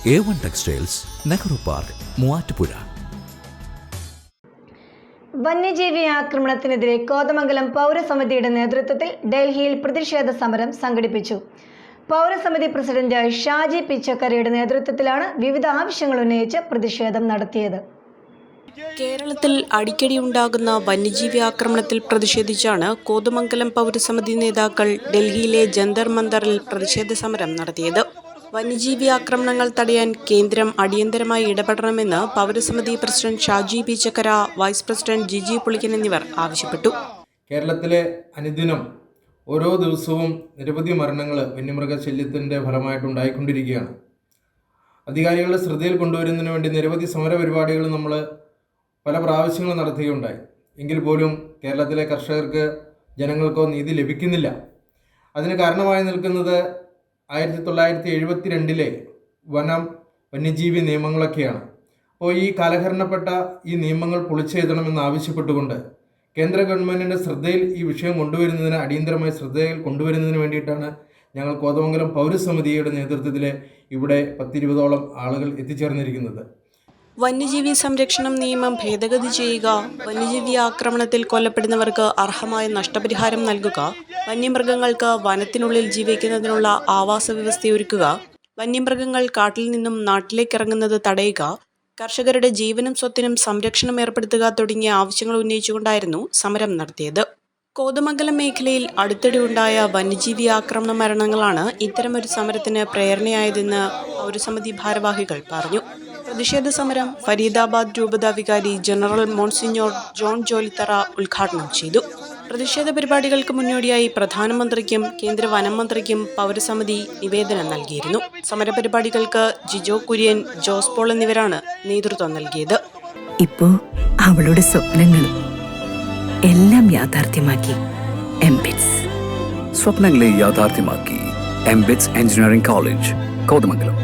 A1 textiles, Nehru park, Muvattupuzha. വന്യജീവി ആക്രമണത്തിനെതിരെ കോതമംഗലം പൗരസമിതിയുടെ നേതൃത്വത്തിൽ ഡൽഹിയിൽ പ്രതിഷേധ സമരം സംഘടിപ്പിച്ചു. പൗരസമിതി പ്രസിഡന്റ് ഷാജി പിച്ചക്കരയുടെ നേതൃത്വത്തിലാണ് വിവിധ ആവശ്യങ്ങൾ ഉന്നയിച്ച് പ്രതിഷേധം നടത്തിയത്. കേരളത്തിൽ അടിക്കടി ഉണ്ടാകുന്ന വന്യജീവി ആക്രമണത്തിൽ പ്രതിഷേധിച്ചാണ് കോതമംഗലം പൗരസമിതി നേതാക്കൾ ഡൽഹിയിലെ ജന്തർ മന്ദറിൽ പ്രതിഷേധ സമരം നടത്തിയത്. വന്യജീവി ആക്രമണങ്ങൾ തടയാൻ കേന്ദ്രം അടിയന്തരമായി ഇടപെടണമെന്ന് പൗരസമിതി president Shaji Pichakkara, vice president Jiji Pulikkan എന്നിവർ ആവശ്യപ്പെട്ടു. കേരളത്തിലെ അനുദിനം ഓരോ ദിവസവും നിരവധി മരണങ്ങൾ വന്യമൃഗശല്യത്തിൻ്റെ ഫലമായിട്ടുണ്ടായിക്കൊണ്ടിരിക്കുകയാണ്. അധികാരികളുടെ ശ്രദ്ധയിൽ കൊണ്ടുവരുന്നതിന് വേണ്ടി നിരവധി സമര പരിപാടികൾ നമ്മൾ പല പ്രാവശ്യങ്ങളും നടത്തുകയുണ്ടായി. എങ്കിൽ പോലും കേരളത്തിലെ കർഷകർക്ക്, ജനങ്ങൾക്കോ നീതി ലഭിക്കുന്നില്ല. അതിന് കാരണമായി നിൽക്കുന്നത് 1972 വന്യജീവി നിയമങ്ങളൊക്കെയാണ്. അപ്പോൾ ഈ കാലഹരണപ്പെട്ട ഈ നിയമങ്ങൾ പൊളിച്ചെഴുതണമെന്ന് ആവശ്യപ്പെട്ടുകൊണ്ട് കേന്ദ്ര ഗവൺമെൻറ്റിൻ്റെ ശ്രദ്ധയിൽ ഈ വിഷയം കൊണ്ടുവരുന്നതിന്, അടിയന്തരമായി ശ്രദ്ധയിൽ കൊണ്ടുവരുന്നതിന് വേണ്ടിയിട്ടാണ് ഞങ്ങൾ കോതമംഗലം പൗരസമിതിയുടെ നേതൃത്വത്തിൽ ഇവിടെ 10-20ഓളം ആളുകൾ എത്തിച്ചേർന്നിരിക്കുന്നത്. വന്യജീവി സംരക്ഷണം നിയമം ഭേദഗതി ചെയ്യുക, വന്യജീവി ആക്രമണത്തിൽ കൊല്ലപ്പെടുന്നവർക്ക് അർഹമായ നഷ്ടപരിഹാരം നൽകുക, വന്യമൃഗങ്ങൾക്ക് വനത്തിനുള്ളിൽ ജീവിക്കുന്നതിനുള്ള ആവാസ വ്യവസ്ഥയൊരുക്കുക, വന്യമൃഗങ്ങൾ കാട്ടിൽ നിന്നും നാട്ടിലേക്കിറങ്ങുന്നത് തടയുക, കർഷകരുടെ ജീവനും സ്വത്തിനും സംരക്ഷണം ഏർപ്പെടുത്തുക തുടങ്ങിയ ആവശ്യങ്ങൾ ഉന്നയിച്ചുകൊണ്ടായിരുന്നു സമരം നടത്തിയത്. കോതമംഗലം മേഖലയിൽ അടുത്തിടെ ഉണ്ടായ വന്യജീവി ആക്രമണ മരണങ്ങളാണ് ഇത്തരമൊരു സമരത്തിന് പ്രേരണയായതെന്ന് പൗരസമിതി ഭാരവാഹികൾ പറഞ്ഞു. പ്രതിഷേധ സമരം ഫരീദാബാദ് രൂപതാ വികാരി ജനറൽ മോൺസിഞ്ഞോർ ജോൺ ജോലിത്തറ ഉദ്ഘാടനം ചെയ്തു. പ്രതിഷേധ പരിപാടികൾക്ക് മുന്നോടിയായി പ്രധാനമന്ത്രിക്കും കേന്ദ്ര വനം മന്ത്രിക്കും പൗരസമിതി നിവേദനം നൽകിയിരുന്നു. സമരപരിപാടികൾക്ക് ജിജോ കുര്യൻ, ജോസ് പോൾ എന്നിവരാണ് നേതൃത്വം നൽകിയത്. ഇപ്പോ അവളുടെ സ്വപ്നങ്ങളും എല്ലാം യാഥാർത്ഥ്യമാക്കി എംബിറ്റ്സ്. സ്വപ്നങ്ങളെ യാഥാർത്ഥ്യമാക്കി എംബിറ്റ്സ് എഞ്ചിനീയറിംഗ് കോളേജ്, കോതമംഗലം.